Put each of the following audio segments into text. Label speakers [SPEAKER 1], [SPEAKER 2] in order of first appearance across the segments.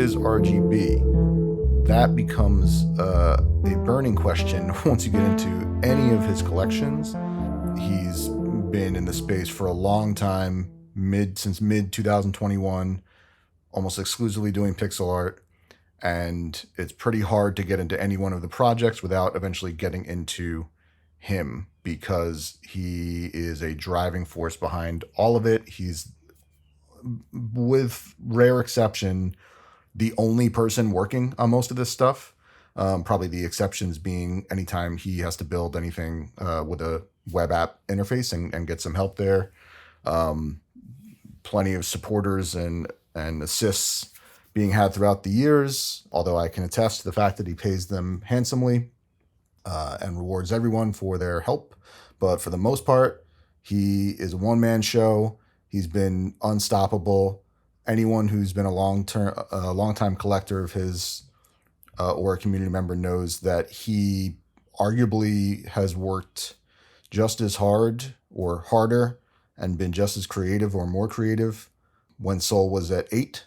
[SPEAKER 1] is RGB? That becomes a burning question once you get into any of his collections. He's been in the space for a long time, since mid 2021, almost exclusively doing pixel art. And it's pretty hard to get into any one of the projects without eventually getting into him, because he is a driving force behind all of it. He's, with rare exception, the only person working on most of this stuff. Probably the exceptions being anytime he has to build anything with a web app interface and get some help there. Plenty of supporters and assists being had throughout the years, although I can attest to the fact that he pays them handsomely and rewards everyone for their help. But for the most part, he is a one-man show. He's been unstoppable. Anyone who's been a long-time collector of his or a community member knows that he arguably has worked just as hard or harder and been just as creative or more creative when Soul was at 8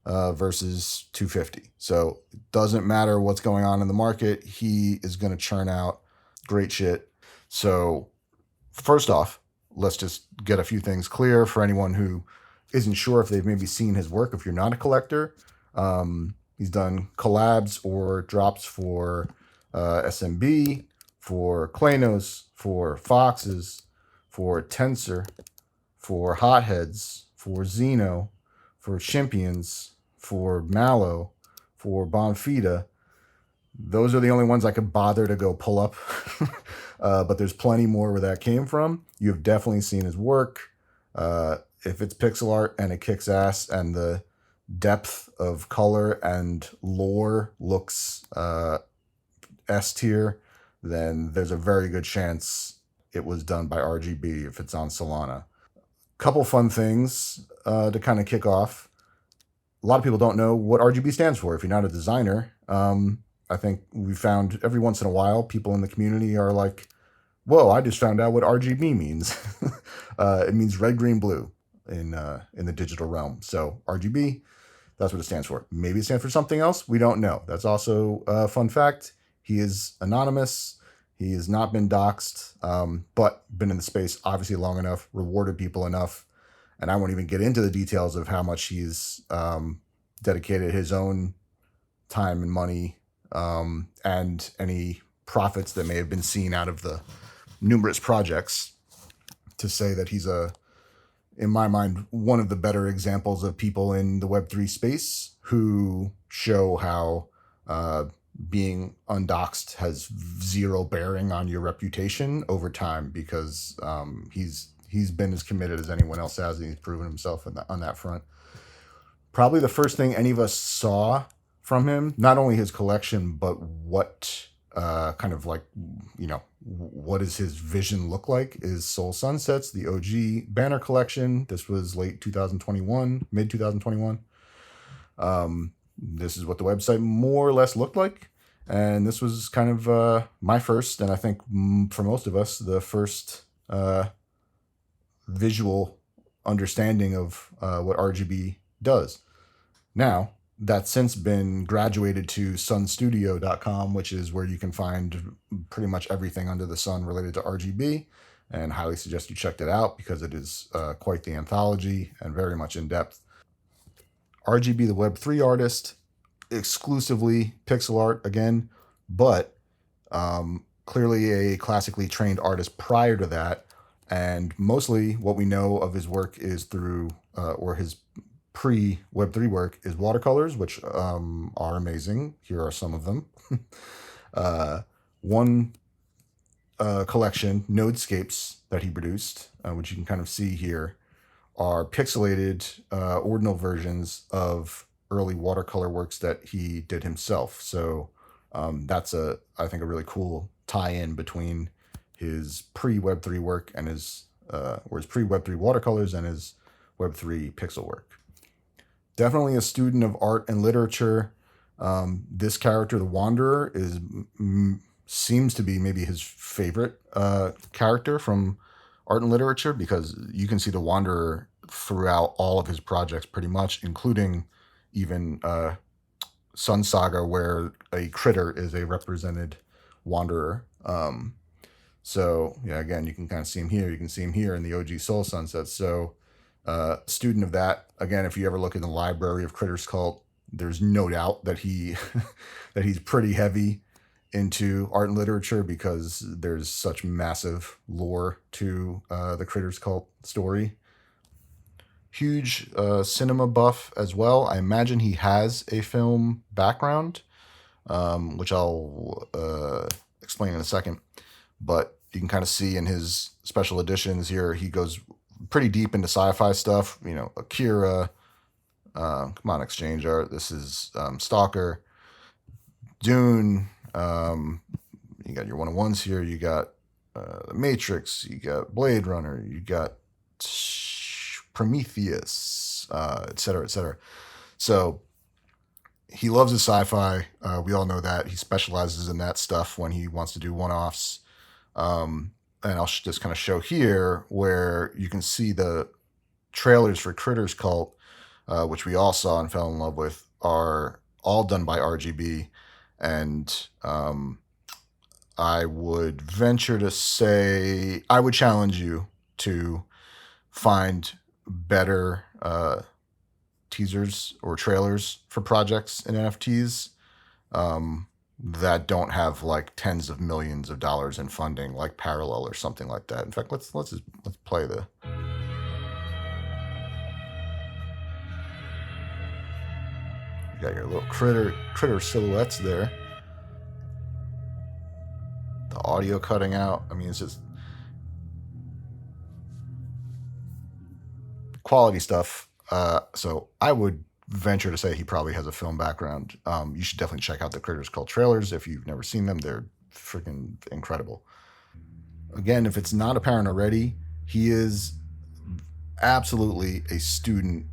[SPEAKER 1] versus 250. So it doesn't matter what's going on in the market. He is going to churn out great shit. So first off, let's just get a few things clear for anyone who isn't sure if they've maybe seen his work. If you're not a collector, he's done collabs or drops for SMB, for Klanos, for Foxes, for Tensor, for Hotheads, for Xeno, for Chimpions, for Mallow, for Bonfida. Those are the only ones I could bother to go pull up. But there's plenty more where that came from. You've definitely seen his work. If it's pixel art and it kicks ass and the depth of color and lore looks S tier, then there's a very good chance it was done by RGB if it's on Solana. Couple fun things to kind of kick off. A lot of people don't know what RGB stands for. If you're not a designer, I think we found every once in a while people in the community are like, whoa, I just found out what RGB means. It means red, green, blue in the digital realm. So RGB, that's what it stands for. Maybe it stands for something else. We don't know. That's also a fun fact. He is anonymous. He has not been doxxed, but been in the space obviously long enough, rewarded people enough. And I won't even get into the details of how much he's dedicated his own time and money and any profits that may have been seen out of the numerous projects to say that he's in my mind, one of the better examples of people in the Web3 space who show how being undoxed has zero bearing on your reputation over time, because he's been as committed as anyone else has, and he's proven himself on that front. Probably the first thing any of us saw from him, not only his collection, but what kind of like, what does his vision look like, is Soul Sunsets, the OG banner collection. This was late 2021, mid 2021. This is what the website more or less looked like. And this was kind of my first, and I think for most of us, the first visual understanding of what RGB does. Now, that's since been graduated to sunstudio.com, which is where you can find pretty much everything under the sun related to RGB, and highly suggest you check it out because it is quite the anthology and very much in depth. RGB, the Web3 artist, exclusively pixel art again, but clearly a classically trained artist prior to that. And mostly what we know of his work is through, or his pre-Web3 work is watercolors, which are amazing. Here are some of them. One collection, Nodescapes, that he produced, which you can kind of see here, are pixelated ordinal versions of early watercolor works that he did himself. So that's I think a really cool tie-in between his pre-Web3 work and his pre-Web3 watercolors and his Web3 pixel work. Definitely a student of art and literature. This character, the Wanderer, seems to be maybe his favorite character from art and literature, because you can see the Wanderer throughout all of his projects pretty much, including even Sun Saga where a critter is a represented wanderer. So yeah, again, you can kind of see him here. You can see him here in the OG Soul Sunset. So, student of that. Again, if you ever look in the library of Critters Cult, there's no doubt that he that he's pretty heavy into art and literature because there's such massive lore to the Critters Cult story. Huge cinema buff as well. I imagine he has a film background, which I'll explain in a second. But you can kind of see in his special editions here, he goes pretty deep into sci-fi stuff. You know, Akira, come on, Exchange Art. This is Stalker, Dune. You got your one-on-ones here. You got The Matrix. You got Blade Runner. You got Prometheus, et cetera, et cetera. So he loves his sci-fi. We all know that. He specializes in that stuff when he wants to do one-offs. And I'll just kind of show here where you can see the trailers for Critters Cult, which we all saw and fell in love with, are all done by RGB. And I would venture to say, I would challenge you to find better teasers or trailers for projects in NFTs that don't have like tens of millions of dollars in funding, like Parallel or something like that. In fact, let's play the. You got your little critter silhouettes there. The audio cutting out. I mean, it's just quality stuff. So I would venture to say he probably has a film background. You should definitely check out the Critters Cult trailers if you've never seen them. They're freaking incredible. Again, if it's not apparent already, he is absolutely a student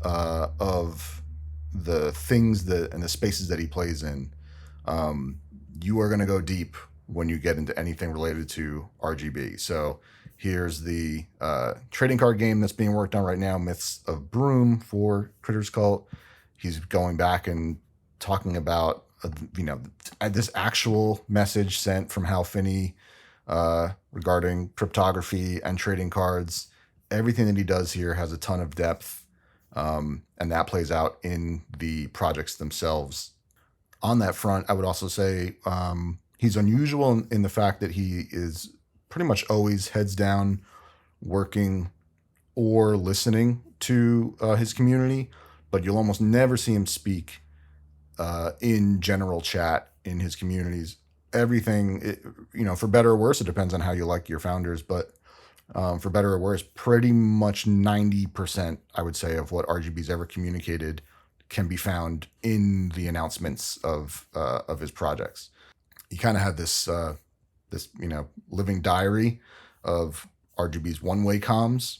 [SPEAKER 1] of the things that and the spaces that he plays in. You are going to go deep when you get into anything related to RGB. So here's the trading card game that's being worked on right now, Myths of Broom for Critters Cult. He's going back and talking about, this actual message sent from Hal Finney regarding cryptography and trading cards. Everything that he does here has a ton of depth, and that plays out in the projects themselves. On that front, I would also say he's unusual in the fact that he is pretty much always heads down working or listening to his community, but you'll almost never see him speak in general chat in his communities. Everything, for better or worse, it depends on how you like your founders, but for better or worse, pretty much 90%, I would say, of what RGB's ever communicated can be found in the announcements of his projects. He kind of had this living diary of RGB's one-way comms.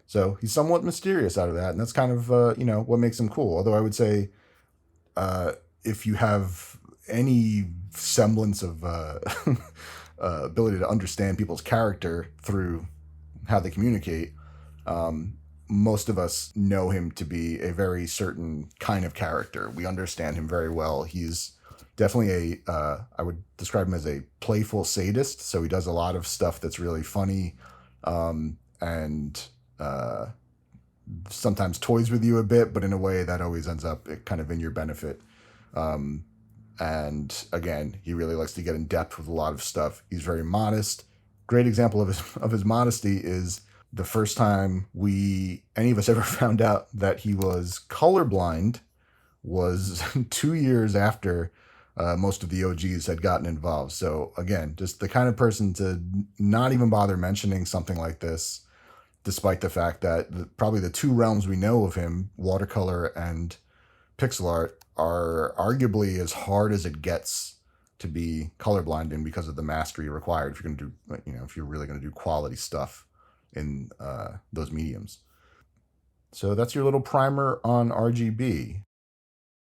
[SPEAKER 1] So he's somewhat mysterious out of that, and that's kind of what makes him cool. Although I would say, if you have any semblance of ability to understand people's character through how they communicate, most of us know him to be a very certain kind of character. We understand him very well. He's definitely I would describe him as a playful sadist. So he does a lot of stuff that's really funny, and sometimes toys with you a bit, but in a way that always ends up kind of in your benefit. And again, he really likes to get in depth with a lot of stuff. He's very modest. Great example of his modesty is the first time any of us ever found out that he was colorblind was 2 years after most of the OGs had gotten involved. So again, just the kind of person to not even bother mentioning something like this, despite the fact that probably the two realms we know of him, watercolor and pixel art, are arguably as hard as it gets to be colorblind in because of the mastery required if you're going to do, if you're really going to do quality stuff in those mediums. So that's your little primer on RGB.